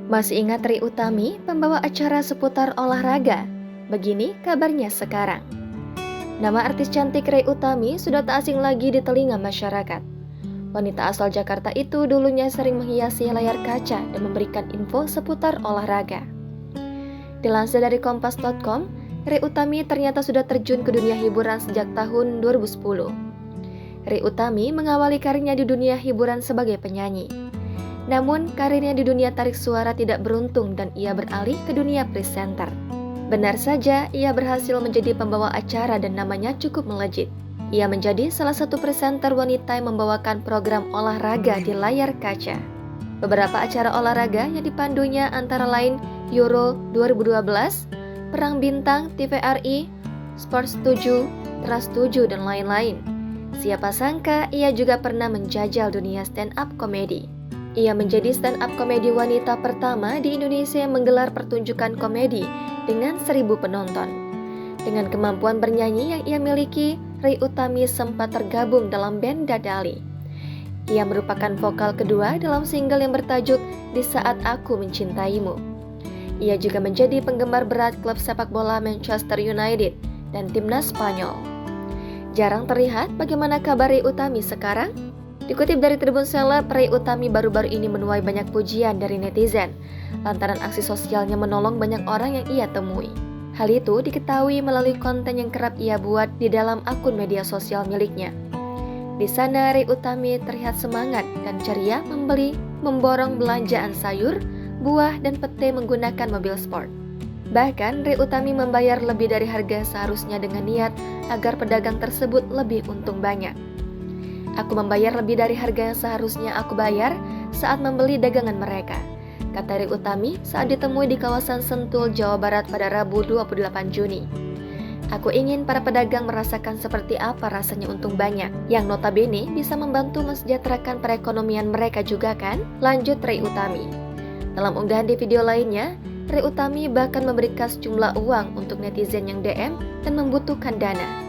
Masih ingat Ri Utami, pembawa acara seputar olahraga? Begini kabarnya sekarang. Nama artis cantik Ri Utami sudah tak asing lagi di telinga masyarakat. Wanita asal Jakarta itu dulunya sering menghiasi layar kaca dan memberikan info seputar olahraga. Dilansir dari kompas.com, Ri Utami ternyata sudah terjun ke dunia hiburan sejak tahun 2010. Ri Utami mengawali karirnya di dunia hiburan sebagai penyanyi. Namun, karirnya di dunia tarik suara tidak beruntung dan ia beralih ke dunia presenter. Benar saja, ia berhasil menjadi pembawa acara dan namanya cukup melejit. Ia menjadi salah satu presenter wanita yang membawakan program olahraga di layar kaca. Beberapa acara olahraga yang dipandunya antara lain Euro 2012, Perang Bintang TVRI, Sports 7, Trans 7, dan lain-lain. Siapa sangka ia juga pernah menjajal dunia stand-up komedi. Ia menjadi stand-up komedi wanita pertama di Indonesia yang menggelar pertunjukan komedi dengan 1.000 penonton. Dengan kemampuan bernyanyi yang ia miliki, Ri Utami sempat tergabung dalam band Dadali. Ia merupakan vokal kedua dalam single yang bertajuk Di Saat Aku Mencintaimu. Ia juga menjadi penggemar berat klub sepak bola Manchester United dan timnas Spanyol. Jarang terlihat bagaimana kabar Ri Utami sekarang? Dikutip dari Tribun Seleb, Ri Utami baru-baru ini menuai banyak pujian dari netizen lantaran aksi sosialnya menolong banyak orang yang ia temui. Hal itu diketahui melalui konten yang kerap ia buat di dalam akun media sosial miliknya. Di sana Ri Utami terlihat semangat dan ceria memborong belanjaan sayur, buah, dan pete menggunakan mobil sport. Bahkan Ri Utami membayar lebih dari harga seharusnya dengan niat agar pedagang tersebut lebih untung banyak. Aku membayar lebih dari harga yang seharusnya aku bayar saat membeli dagangan mereka, kata Ri Utami saat ditemui di kawasan Sentul, Jawa Barat pada Rabu 28 Juni. Aku ingin para pedagang merasakan seperti apa rasanya untung banyak, yang notabene bisa membantu mensejahterakan perekonomian mereka juga kan? Lanjut Ri Utami. Dalam unggahan di video lainnya, Ri Utami bahkan memberikan sejumlah uang untuk netizen yang DM dan membutuhkan dana.